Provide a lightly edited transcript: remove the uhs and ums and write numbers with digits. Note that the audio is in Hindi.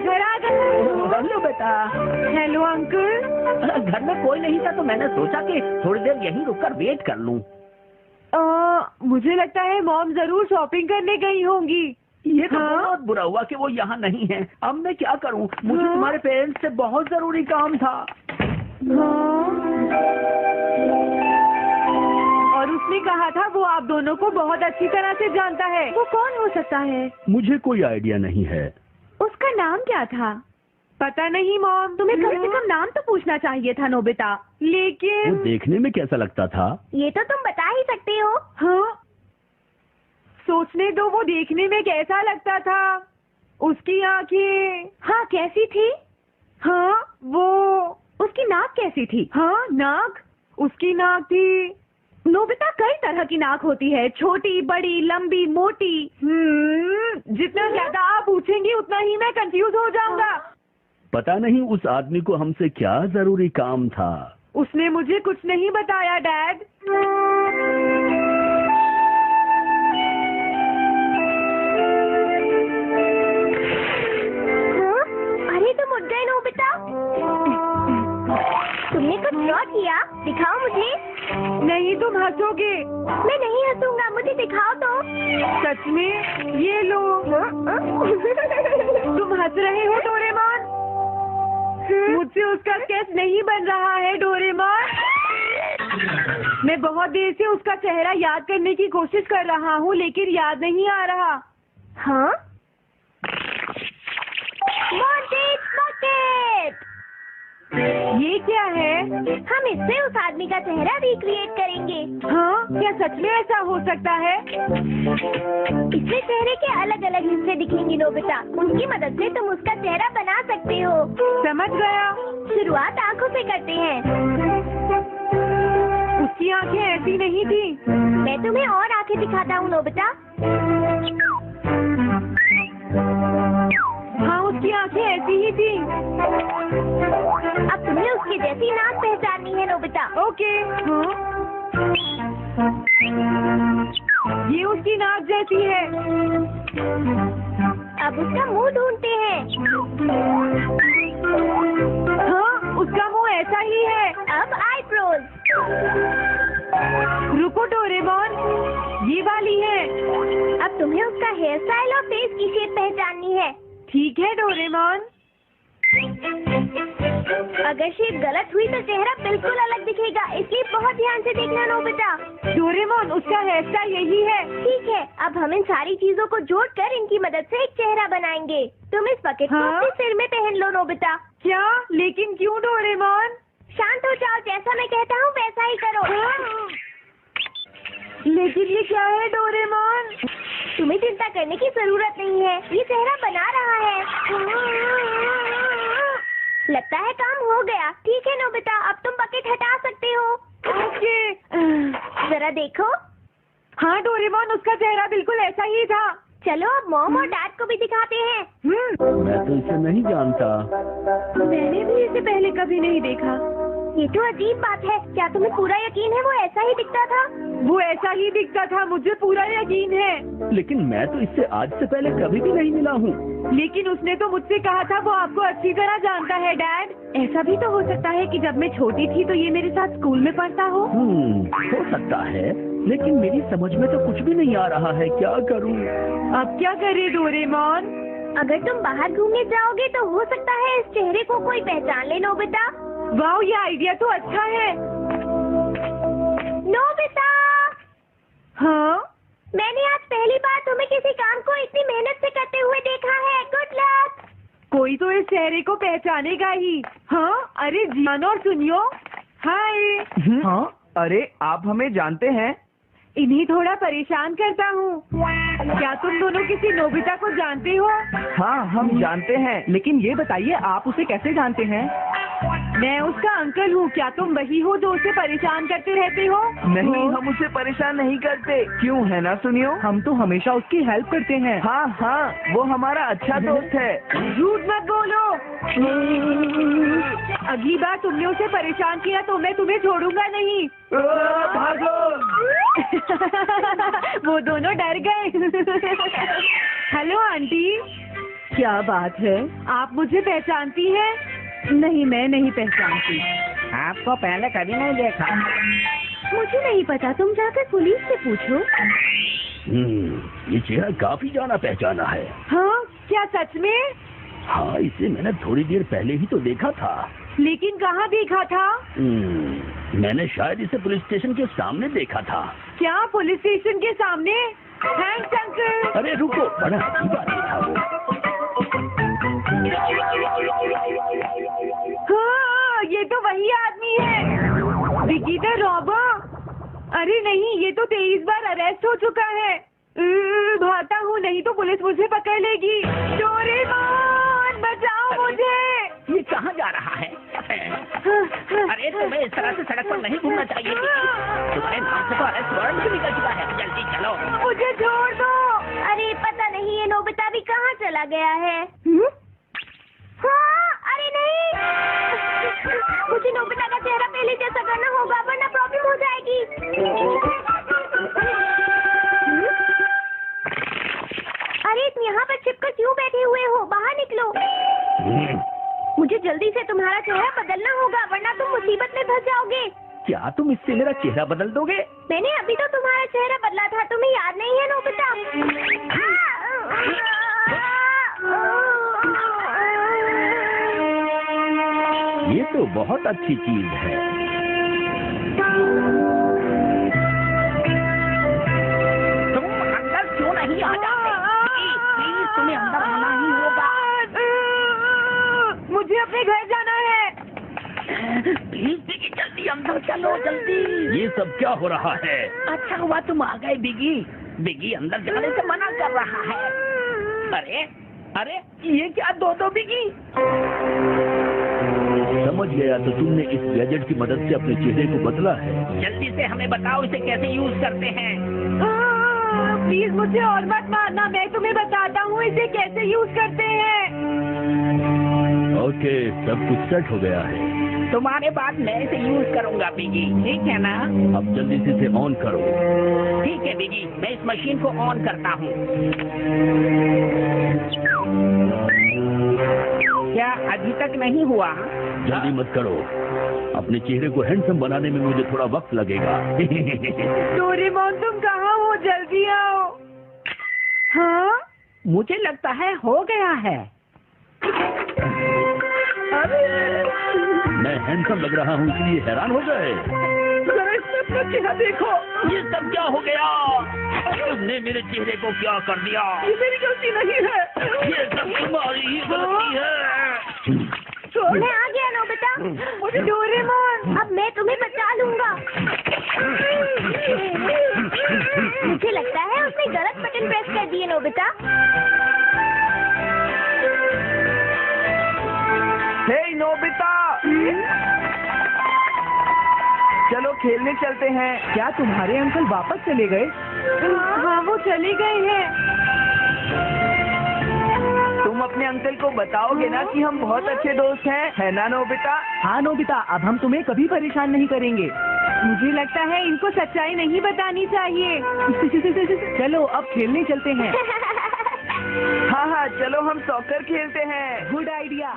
घर आ गए। हेलो बेटा। Hello uncle. घर में कोई नहीं था तो मैंने सोचा कि थोड़ी देर यहीं रुककर वेट कर लूं। मुझे लगता है मॉम जरूर शॉपिंग करने गई होंगी। ये तो बहुत बुरा हुआ कि वो यहाँ नहीं है। अब मैं क्या करूँ? मुझे तुम्हारे पेरेंट्स से बहुत जरूरी काम था। और उसने कहा था वो आप दोनों को बहुत अच्छी तरह से जानता है। वो कौन हो सकता है? मुझे कोई आइडिया नहीं है। उसका नाम क्या था? पता नहीं मॉम। तुम्हें कम से कम नाम तो पूछना चाहिए था नोबिता। लेकिन वो देखने में कैसा लगता था? ये तो तुम बता ही सकते हो। हाँ, सोचने दो। वो देखने में कैसा लगता था? उसकी आंखें हाँ कैसी थी? हाँ वो उसकी नाक कैसी थी? हाँ नाक, उसकी नाक थी। नोबिता कई तरह की नाक होती है, छोटी, बड़ी, लंबी, मोटी। जितना ज्यादा आप पूछेंगी उतना ही मैं कंफ्यूज हो जाऊंगा। पता नहीं उस आदमी को हमसे क्या जरूरी काम था। उसने मुझे कुछ नहीं बताया डैड। अरे तुम उठ गए नोबिता। तुमने कुछ ड्रॉ किया? दिखाओ मुझे। नहीं, तुम हंसोगे। मैं नहीं हंसूंगा, मुझे दिखाओ तो। सच में? ये लो। तुम हंस रहे हो डोरेमोन? मुझसे उसका स्केच नहीं बन रहा है डोरेमोन। मैं बहुत देर से उसका चेहरा याद करने की कोशिश कर रहा हूँ लेकिन याद नहीं आ रहा। हाँ? बकेट। ये क्या है? हम इससे उस आदमी का चेहरा रिक्रिएट करेंगे। हाँ, क्या सच में ऐसा हो सकता है? इससे चेहरे के अलग अलग हिस्से दिखेंगे नोबिता। उनकी मदद से तुम उसका चेहरा बना सकते हो। समझ गया। शुरुआत आंखों से करते हैं। उसकी आंखें ऐसी नहीं थी। मैं तुम्हें और आंखें दिखाता हूँ नोबिता। हाँ, उसकी आंखें ऐसी ही थी। अब तुम्हें उसकी जैसी नाक पहचाननी है नोबिता। ओके। हाँ? ये उसकी नाक जैसी है। अब उसका मुंह ढूंढते हैं। हाँ, उसका मुंह ऐसा ही है। अब आईब्रोज। रुको डोरेमोन, ये वाली है। अब तुम्हें उसका हेयर स्टाइल और फेस की शेप पहचाननी है। ठीक है डोरेमोन। अगर शेप गलत हुई तो चेहरा बिल्कुल अलग दिखेगा, इसलिए बहुत ध्यान से देखना नोबिता। डोरेमोन, उसका हेयर स्टाइल यही है। ठीक है, अब हम इन सारी चीजों को जोड़कर इनकी मदद से एक चेहरा बनाएंगे। तुम इस बकेट को अपने सिर में पहन लो नोबिता। क्या? लेकिन क्यों डोरेमोन? शांत हो जाओ, जैसा मैं कहता हूँ वैसा ही करो। लेकिन ये क्या है डोरेमोन? तुम्हें चिंता करने की जरूरत नहीं है, ये चेहरा बना रहा है। लगता है काम हो गया। ठीक है नोबिता, अब तुम बकेट हटा सकते हो। ओके। जरा देखो। हाँ डोरेमोन, उसका चेहरा बिल्कुल ऐसा ही था। चलो अब मॉम और डैड को भी दिखाते हैं। मैं तो इसे नहीं जानता। मैंने भी इसे पहले कभी नहीं देखा। ये तो अजीब बात है। क्या तुम्हें पूरा यकीन है वो ऐसा ही दिखता था? वो ऐसा ही दिखता था, मुझे पूरा यकीन है। लेकिन मैं तो इससे आज से पहले कभी भी नहीं मिला हूँ। लेकिन उसने तो मुझसे कहा था वो आपको अच्छी तरह जानता है डैड। ऐसा भी तो हो सकता है कि जब मैं छोटी थी तो ये मेरे साथ स्कूल में पढ़ता हो। हो सकता है, लेकिन मेरी समझ में तो कुछ भी नहीं आ रहा है। क्या करूँ? अब क्या करे डोरेमोन? अगर तुम बाहर घूमने जाओगे तो हो सकता है इस चेहरे को कोई पहचान ले नोबिता। वाह, ये आइडिया तो अच्छा है। नोबिता! हाँ? मैंने आज पहली बार तुम्हें किसी काम को इतनी मेहनत से करते हुए देखा है। Good luck. कोई तो इस चेहरे को पहचानेगा ही। हाँ? अरे जियान और सुनियो। हाय। हाँ? अरे आप हमें जानते हैं? इन्हीं थोड़ा परेशान करता हूँ। क्या तुम दोनों किसी नोबिता को जानते हो? हाँ, हम जानते हैं, लेकिन ये बताइए आप उसे कैसे जानते हैं? मैं उसका अंकल हूँ। क्या तुम वही हो जो उसे परेशान करते रहते हो? नहीं, हम उसे परेशान नहीं करते। क्यों, है ना सुनियो? हम तो हमेशा उसकी हेल्प करते हैं। हाँ हाँ, वो हमारा अच्छा दोस्त है। झूठ मत बोलो। अगली बार तुमने उसे परेशान किया तो मैं तुम्हें छोड़ूंगा नहीं। भागो। वो दोनों डर गए। Hello aunty. क्या बात है, आप मुझे पहचानती हैं? नहीं, मैं नहीं पहचानती। आपको पहले कभी नहीं देखा। मुझे नहीं पता, तुम जाकर पुलिस से पूछो। ये चेहरा काफी जाना पहचाना है। हाँ, क्या सच में? हाँ, इसे मैंने थोड़ी देर पहले ही तो देखा था। लेकिन कहाँ देखा था? मैंने शायद इसे पुलिस स्टेशन के सामने देखा था। क्या पुलिस स्टेशन के सामने? Thanks uncle. अरे रुको, बड़ा अजीब आदमी था वो। हाँ, ये तो वही आदमी है, विकी द रॉबर। अरे नहीं, ये तो 23 बार अरेस्ट हो चुका है। भागता हूँ, नहीं तो पुलिस मुझे पकड़ लेगी। डोरेमोन, बचाओ मुझे। ये कहाँ जा रहा है? अरे तुम्हें इस तरह से सड़क पर नहीं घूमना चाहिए। तुम्हारे नाम से तो अरेस्ट वारंट भी निकल चुका है। जल्दी चलो। मुझे छोड़ दो। अरे पता नहीं ये नोबिता भी कहाँ चला गया है। हाँ, अरे नहीं, मुझे नोबिता का चेहरा पहले जैसा करना होगा वरना प्रॉब्लम हो जाएगी। अरे तुम यहाँ पर छिपकर क्यों बैठे हुए हो? बाहर निकलो। मुझे जल्दी से तुम्हारा चेहरा बदलना होगा वरना तुम मुसीबत में फंस जाओगे। क्या तुम इससे मेरा चेहरा बदल दोगे? मैंने अभी तो तुम्हारा चेहरा बदला था, तुम्हें याद नहीं है नोबिता? ये तो बहुत अच्छी चीज है। तुम अंदर क्यों नहीं आ जाते? प्लीज, तुम्हें अंदर आना ही होगा। मुझे अपने घर जाना है। प्लीज बिगी, जल्दी अंदर चलो, जल्दी। ये सब क्या हो रहा है? अच्छा हुआ तुम आ गए बिगी। बिगी अंदर जाने से मना कर रहा है। अरे अरे, ये क्या दो बिगी? समझ गया, तो तुमने इस गैजेट की मदद से अपने चेहरे को बदला है। जल्दी से हमें बताओ इसे कैसे यूज करते हैं। प्लीज मुझे और मत मारना, मैं तुम्हें बताता हूँ इसे कैसे यूज करते हैं। ओके, सब कुछ सेट हो गया है। तुम्हारे बाद मैं इसे यूज करूंगा बिगी, ठीक है ना? अब जल्दी से इसे ऑन करो। ठीक है बिगी, मैं इस मशीन को ऑन करता हूँ। क्या अभी तक नहीं हुआ? जल्दी मत करो, अपने चेहरे को हैंडसम बनाने में मुझे थोड़ा वक्त लगेगा। डोरेमोन, तुम कहाँ हो? जल्दी आओ। हाँ, मुझे लगता है हो गया है। अरे, मैं हैंडसम लग रहा हूँ इसलिए हैरान हो गए। जरा इसमें अपना चेहरा देखो। ये सब क्या हो गया? तुमने मेरे चेहरे को क्या कर दिया? ये मेरी गलती नहीं है, ये सब तुम्हारी ही गलती है। मैं आ गया नोबिता। मुझे डोरेमोन, अब मैं तुम्हें बचा लूंगा। मुझे लगता है उसने गलत बटन प्रेस कर दिए नोबिता। हे नोबिता, चलो खेलने चलते हैं। क्या तुम्हारे अंकल वापस चले गए? हाँ, वो चले गए हैं। तुम अपने अंकल को बताओगे ना कि हम बहुत अच्छे दोस्त हैं, है ना नोबिता? हाँ नोबिता, अब हम तुम्हें कभी परेशान नहीं करेंगे। मुझे लगता है इनको सच्चाई नहीं बतानी चाहिए। चलो अब खेलने चलते हैं। हाँ हाँ, चलो हम सॉकर खेलते हैं। Good idea.